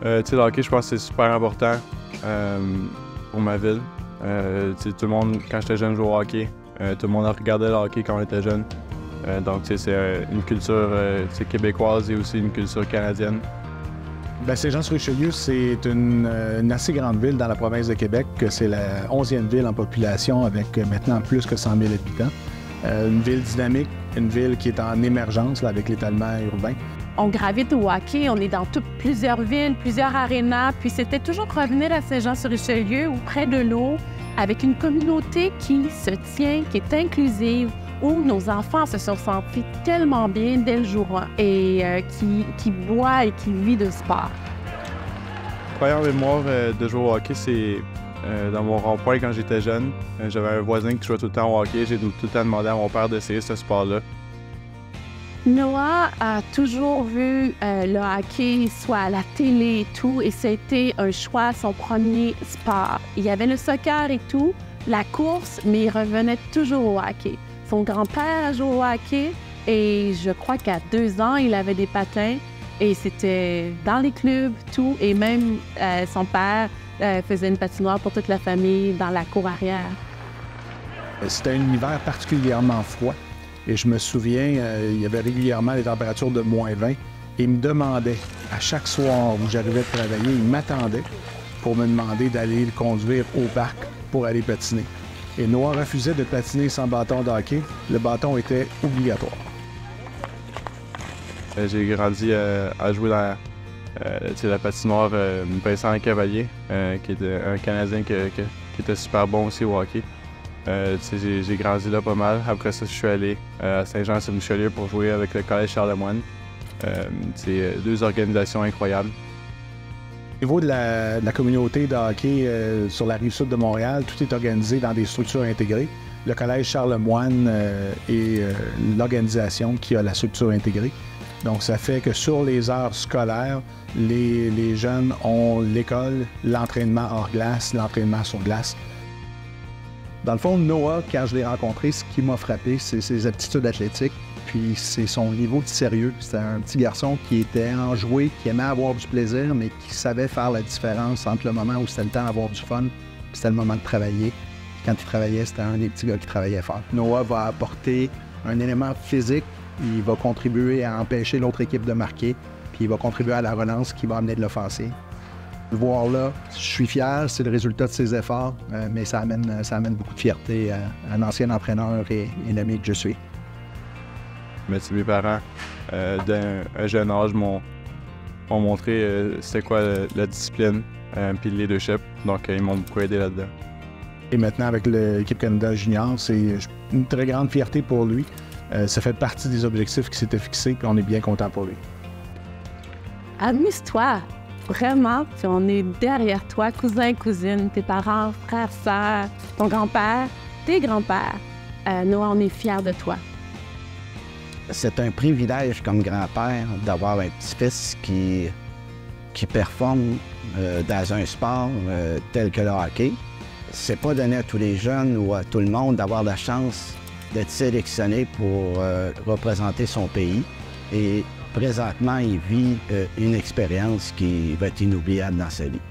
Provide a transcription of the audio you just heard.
Le hockey, je pense que c'est super important pour ma ville. Tout le monde, quand j'étais jeune, jouait au hockey. Tout le monde regardait le hockey quand on était jeune. Donc, c'est une culture québécoise et aussi une culture canadienne. Bien, Saint-Jean-sur-Richelieu, c'est une assez grande ville dans la province de Québec. C'est la 11e ville en population avec maintenant plus que 100 000 habitants. Une ville dynamique, une ville qui est en émergence là, avec l'étalement urbain. On gravite au hockey, on est dans plusieurs villes, plusieurs arénas, puis c'était toujours revenir à Saint-Jean-sur-Richelieu ou près de l'eau, avec une communauté qui se tient, qui est inclusive, où nos enfants se sont sentis tellement bien dès le jour 1 et qui boit et qui vit de sport. La première mémoire de jouer au hockey, c'est dans mon rond-point quand j'étais jeune. J'avais un voisin qui jouait tout le temps au hockey. J'ai tout le temps demandé à mon père d'essayer ce sport-là. Noah a toujours vu le hockey, soit à la télé et tout, et c'était un choix, son premier sport. Il y avait le soccer et tout, la course, mais il revenait toujours au hockey. Son grand-père a joué au hockey et je crois qu'à 2 ans, il avait des patins et c'était dans les clubs, tout. Et même son père faisait une patinoire pour toute la famille dans la cour arrière. C'était un hiver particulièrement froid. Et je me souviens, il y avait régulièrement des températures de -20. Et il me demandait, à chaque soir où j'arrivais de travailler, il m'attendait pour me demander d'aller le conduire au parc pour aller patiner. Et Noah refusait de patiner sans bâton de hockey. Le bâton était obligatoire. J'ai grandi à jouer dans la patinoire Vincent Cavalier, qui était un Canadien qui était super bon aussi au hockey. J'ai grandi là pas mal. Après ça, je suis allé à Saint-Jean-sur-Richelieu pour jouer avec le Collège Charlemagne. C'est 2 organisations incroyables. Au niveau de la communauté de hockey sur la rive sud de Montréal, tout est organisé dans des structures intégrées. Le Collège Charlemagne est l'organisation qui a la structure intégrée. Donc, ça fait que sur les heures scolaires, les jeunes ont l'école, l'entraînement hors glace, l'entraînement sur glace. Dans le fond, Noah, quand je l'ai rencontré, ce qui m'a frappé, c'est ses aptitudes athlétiques, puis c'est son niveau de sérieux. C'était un petit garçon qui était enjoué, qui aimait avoir du plaisir, mais qui savait faire la différence entre le moment où c'était le temps d'avoir du fun, puis c'était le moment de travailler. Puis quand il travaillait, c'était un des petits gars qui travaillait fort. Noah va apporter un élément physique, il va contribuer à empêcher l'autre équipe de marquer, puis il va contribuer à la relance qui va amener de l'offensive. Le voir là, je suis fier, c'est le résultat de ses efforts, mais ça amène beaucoup de fierté à un ancien entraîneur et l'ami que je suis. Mais mes parents, d'un jeune âge, m'ont montré c'était quoi la discipline puis le leadership. Donc, ils m'ont beaucoup aidé là-dedans. Et maintenant, avec l'équipe Canada Junior, c'est une très grande fierté pour lui. Ça fait partie des objectifs qui s'étaient fixés, puis on est bien content pour lui. Amuse-toi! Vraiment, puis on est derrière toi, cousin, cousine, tes parents, frères, sœurs, ton grand-père, tes grands-pères. Noah, on est fiers de toi. C'est un privilège comme grand-père d'avoir un petit-fils qui performe dans un sport tel que le hockey. C'est pas donné à tous les jeunes ou à tout le monde d'avoir la chance d'être sélectionné pour représenter son pays. Et présentement, il vit une expérience qui va être inoubliable dans sa vie.